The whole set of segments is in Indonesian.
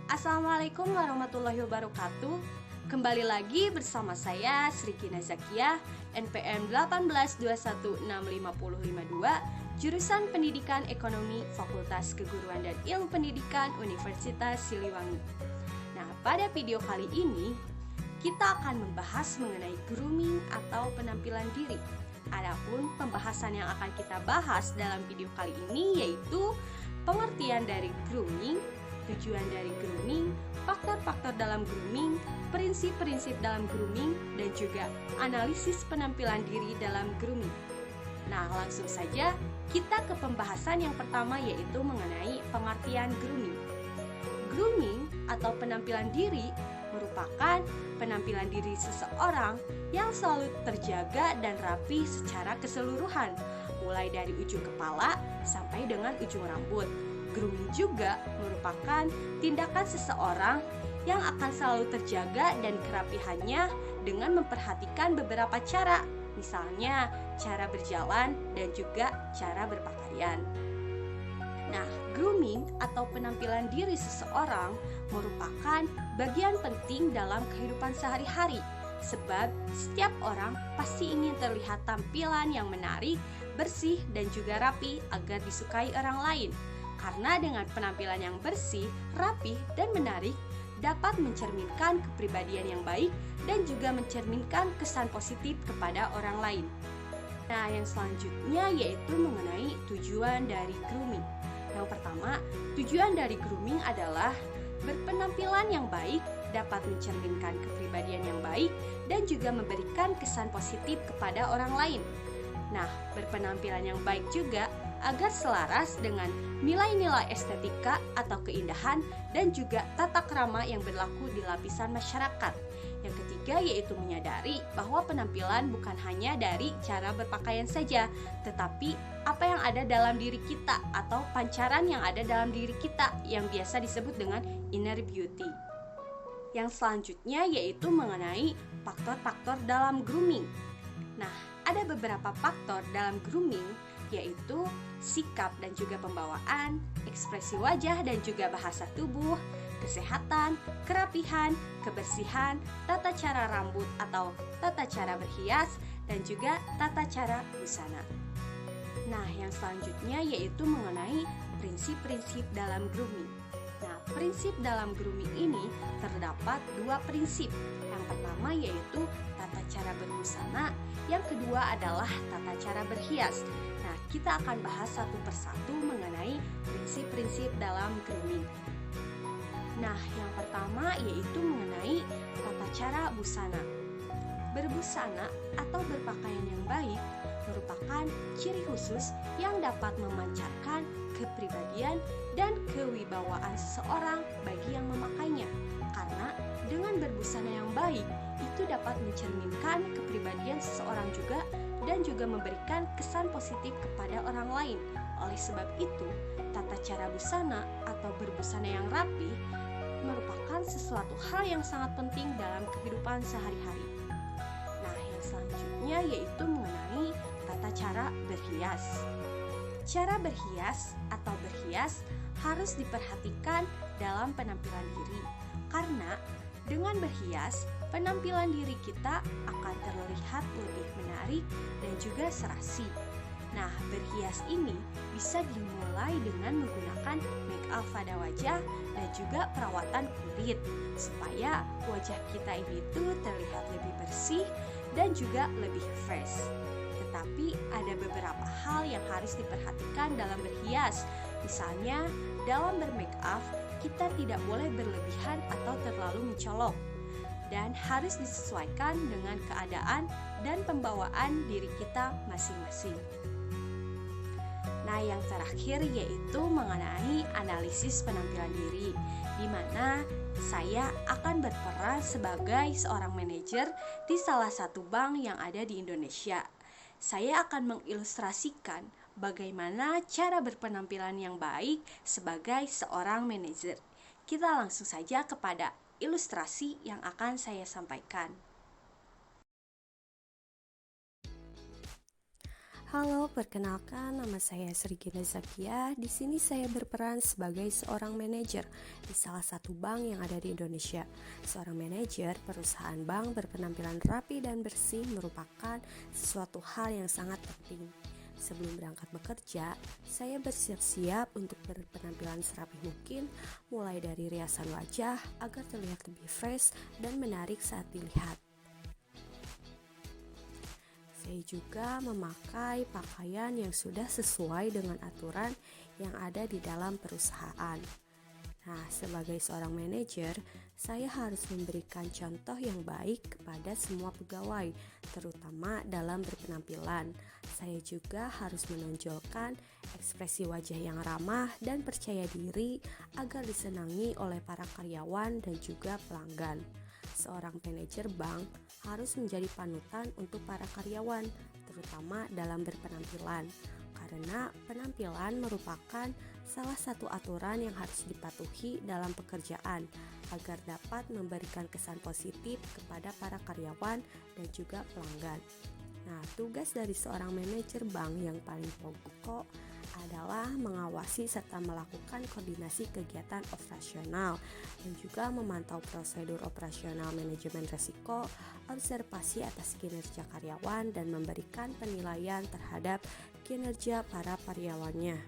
Assalamualaikum warahmatullahi wabarakatuh. Kembali lagi bersama saya Sri Kina Zakiah, NPM 1821650552, jurusan Pendidikan Ekonomi Fakultas Keguruan dan Ilmu Pendidikan Universitas Siliwangi. Nah, pada video kali ini kita akan membahas mengenai grooming atau penampilan diri. Adapun pembahasan yang akan kita bahas dalam video kali ini yaitu pengertian dari grooming, tujuan dari grooming, faktor-faktor dalam grooming, prinsip-prinsip dalam grooming, dan juga analisis penampilan diri dalam grooming. Nah, langsung saja kita ke pembahasan yang pertama yaitu mengenai pengertian grooming. Grooming atau penampilan diri merupakan penampilan diri seseorang yang selalu terjaga dan rapi secara keseluruhan, mulai dari ujung kepala sampai dengan ujung rambut. Grooming juga merupakan tindakan seseorang yang akan selalu terjaga dan kerapihannya dengan memperhatikan beberapa cara, misalnya cara berjalan dan juga cara berpakaian. Nah, grooming atau penampilan diri seseorang merupakan bagian penting dalam kehidupan sehari-hari, sebab setiap orang pasti ingin terlihat tampilan yang menarik, bersih, dan juga rapi agar disukai orang lain. Karena dengan penampilan yang bersih, rapi, dan menarik dapat mencerminkan kepribadian yang baik dan juga mencerminkan kesan positif kepada orang lain. Nah, yang selanjutnya yaitu mengenai tujuan dari grooming. Yang pertama, tujuan dari grooming adalah berpenampilan yang baik, dapat mencerminkan kepribadian yang baik, dan juga memberikan kesan positif kepada orang lain. Nah, berpenampilan yang baik juga agar selaras dengan nilai-nilai estetika atau keindahan dan juga tata krama yang berlaku di lapisan masyarakat. Yang ketiga yaitu menyadari bahwa penampilan bukan hanya dari cara berpakaian saja, tetapi apa yang ada dalam diri kita atau pancaran yang ada dalam diri kita yang biasa disebut dengan inner beauty. Yang selanjutnya yaitu mengenai faktor-faktor dalam grooming. Nah, ada beberapa faktor dalam grooming yaitu sikap dan juga pembawaan, ekspresi wajah dan juga bahasa tubuh, kesehatan, kerapihan, kebersihan, tata cara rambut atau tata cara berhias, dan juga tata cara busana. Nah, yang selanjutnya yaitu mengenai prinsip-prinsip dalam grooming. Nah, prinsip dalam grooming ini terdapat dua prinsip. Yang pertama yaitu tata cara berbusana, yang kedua adalah tata cara berhias. Nah, kita akan bahas satu persatu mengenai prinsip-prinsip dalam grooming. Nah, yang pertama yaitu mengenai tata cara busana. Berbusana atau berpakaian yang baik merupakan ciri khusus yang dapat memancarkan kepribadian dan kewibawaan seseorang bagi yang memakainya. Karena dengan berbusana yang baik, itu dapat mencerminkan kepribadian seseorang juga dan juga memberikan kesan positif kepada orang lain. Oleh sebab itu, tata cara busana atau berbusana yang rapi merupakan sesuatu hal yang sangat penting dalam kehidupan sehari-hari. Nah, yang selanjutnya yaitu mengenai tata cara berhias. Cara berhias atau berhias harus diperhatikan dalam penampilan diri, karena dengan berhias, penampilan diri kita akan terlihat lebih menarik dan juga serasi. Nah, berhias ini bisa dimulai dengan menggunakan make up pada wajah dan juga perawatan kulit, supaya wajah kita ini tuh terlihat lebih bersih dan juga lebih fresh. Tetapi ada beberapa hal yang harus diperhatikan dalam berhias. Misalnya, dalam bermake up, kita tidak boleh berlebihan atau terlalu mencolok, dan harus disesuaikan dengan keadaan dan pembawaan diri kita masing-masing. Nah, yang terakhir yaitu mengenai analisis penampilan diri, di mana saya akan berperan sebagai seorang manajer di salah satu bank yang ada di Indonesia. Saya akan mengilustrasikan bagaimana cara berpenampilan yang baik sebagai seorang manajer. Kita langsung saja kepada ilustrasi yang akan saya sampaikan. Halo, perkenalkan nama saya Srigina Zakia. Di sini saya berperan sebagai seorang manajer di salah satu bank yang ada di Indonesia. Seorang manajer perusahaan bank berpenampilan rapi dan bersih merupakan sesuatu hal yang sangat penting. Sebelum berangkat bekerja, saya bersiap-siap untuk berpenampilan serapi mungkin, mulai dari riasan wajah agar terlihat lebih fresh dan menarik saat dilihat. Saya juga memakai pakaian yang sudah sesuai dengan aturan yang ada di dalam perusahaan. Nah, sebagai seorang manajer, saya harus memberikan contoh yang baik kepada semua pegawai, terutama dalam berpenampilan. Saya juga harus menonjolkan ekspresi wajah yang ramah dan percaya diri agar disenangi oleh para karyawan dan juga pelanggan. Seorang manajer bank harus menjadi panutan untuk para karyawan, terutama dalam berpenampilan, karena penampilan merupakan salah satu aturan yang harus dipatuhi dalam pekerjaan agar dapat memberikan kesan positif kepada para karyawan dan juga pelanggan. Nah, tugas dari seorang manajer bank yang paling pokok adalah mengawasi serta melakukan koordinasi kegiatan operasional dan juga memantau prosedur operasional manajemen risiko, observasi atas kinerja karyawan, dan memberikan penilaian terhadap kinerja para karyawannya.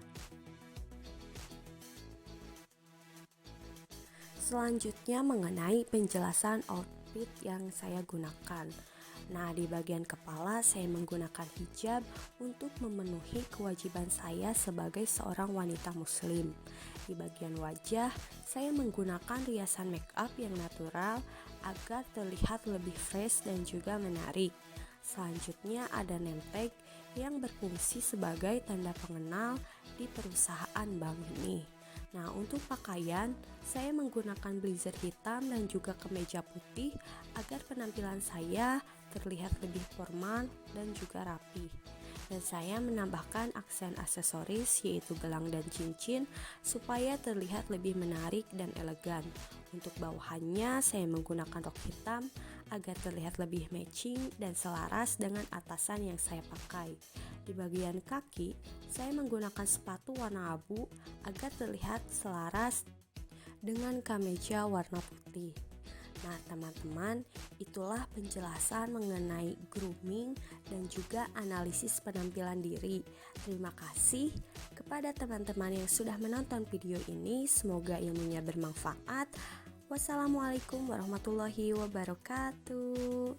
Selanjutnya mengenai penjelasan outfit yang saya gunakan. Nah, di bagian kepala saya menggunakan hijab untuk memenuhi kewajiban saya sebagai seorang wanita muslim. Di bagian wajah, saya menggunakan riasan make up yang natural agar terlihat lebih fresh dan juga menarik. Selanjutnya ada name tag yang berfungsi sebagai tanda pengenal di perusahaan bank ini. Nah, untuk pakaian, saya menggunakan blazer hitam dan juga kemeja putih agar penampilan saya terlihat lebih formal dan juga rapi. Dan saya menambahkan aksen aksesoris yaitu gelang dan cincin supaya terlihat lebih menarik dan elegan. Untuk bawahannya saya menggunakan rok hitam agar terlihat lebih matching dan selaras dengan atasan yang saya pakai. Di bagian kaki, saya menggunakan sepatu warna abu agar terlihat selaras dengan kemeja warna putih. Nah, teman-teman, itulah penjelasan mengenai grooming dan juga analisis penampilan diri. Terima kasih kepada teman-teman yang sudah menonton video ini. Semoga ilmunya bermanfaat. Wassalamualaikum warahmatullahi wabarakatuh.